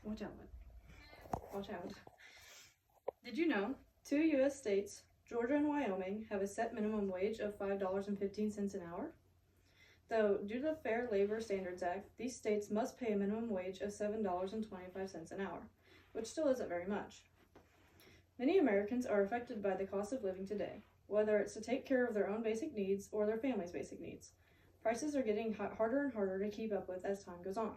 Watch out. Watch out. Did you know 2 U.S. states, Georgia and Wyoming, have a set minimum wage of $5.15 an hour? Though, due to the Fair Labor Standards Act, these states must pay a minimum wage of $7.25 an hour, which still isn't very much. Many Americans are affected by the cost of living today, whether it's to take care of their own basic needs or their family's basic needs. Prices are getting harder and harder to keep up with as time goes on.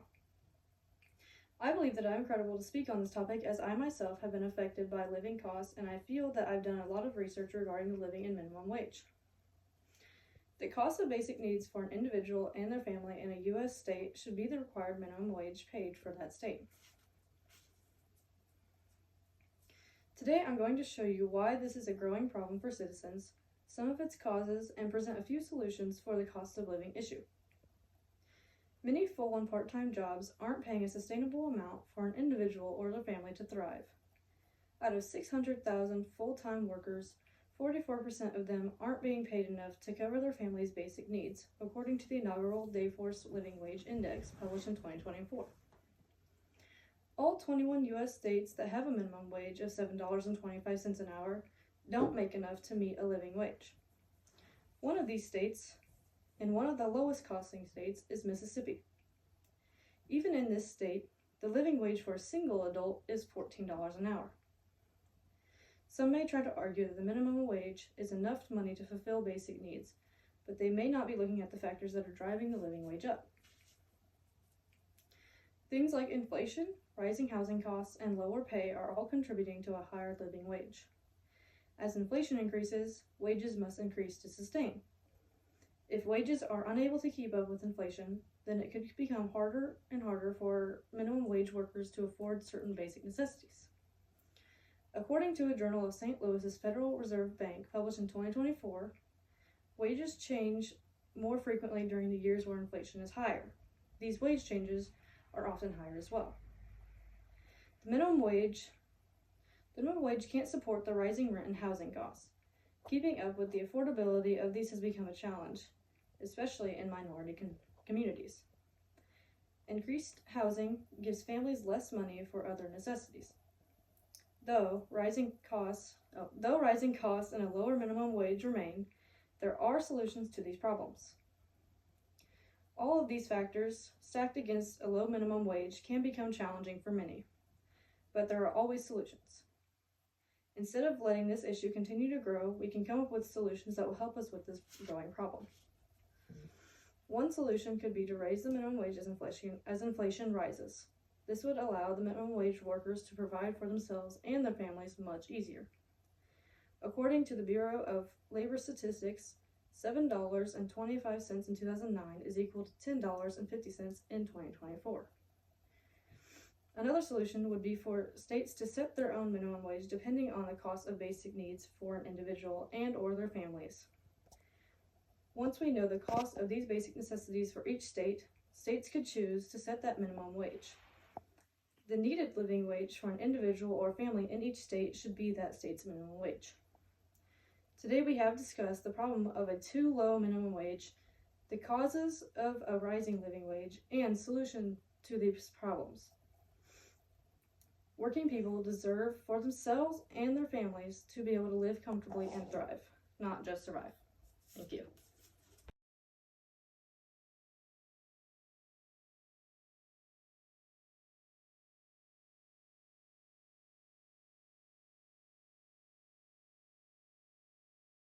I believe that I'm credible to speak on this topic as I myself have been affected by living costs, and I feel that I've done a lot of research regarding the living and minimum wage. The cost of basic needs for an individual and their family in a U.S. state should be the required minimum wage paid for that state. Today I'm going to show you why this is a growing problem for citizens, some of its causes, and present a few solutions for the cost of living issue. Many full and part-time jobs aren't paying a sustainable amount for an individual or their family to thrive. Out of 600,000 full-time workers, 44% of them aren't being paid enough to cover their family's basic needs, according to the inaugural Dayforce Living Wage Index published in 2024. All 21 U.S. states that have a minimum wage of $7.25 an hour don't make enough to meet a living wage. One of these states, and one of the lowest costing states, is Mississippi. Even in this state, the living wage for a single adult is $14 an hour. Some may try to argue that the minimum wage is enough money to fulfill basic needs, but they may not be looking at the factors that are driving the living wage up. Things like inflation, rising housing costs, and lower pay are all contributing to a higher living wage. As inflation increases, wages must increase to sustain. If wages are unable to keep up with inflation, then it could become harder and harder for minimum wage workers to afford certain basic necessities. According to a journal of St. Louis's Federal Reserve Bank published in 2024, wages change more frequently during the years where inflation is higher. These wage changes are often higher as well. The minimum wage can't support the rising rent and housing costs. Keeping up with the affordability of these has become a challenge, especially in minority communities. Increased housing gives families less money for other necessities. Though rising costs and a lower minimum wage remain, there are solutions to these problems. All of these factors, stacked against a low minimum wage, can become challenging for many, but there are always solutions. Instead of letting this issue continue to grow, we can come up with solutions that will help us with this growing problem. One solution could be to raise the minimum wage as inflation rises. This would allow the minimum wage workers to provide for themselves and their families much easier. According to the Bureau of Labor Statistics, $7.25 in 2009 is equal to $10.50 in 2024. Another solution would be for states to set their own minimum wage depending on the cost of basic needs for an individual and or their families. Once we know the cost of these basic necessities for each state, states could choose to set that minimum wage. The needed living wage for an individual or family in each state should be that state's minimum wage. Today we have discussed the problem of a too low minimum wage, the causes of a rising living wage, and solution to these problems. Working people deserve for themselves and their families to be able to live comfortably and thrive, not just survive. Thank you.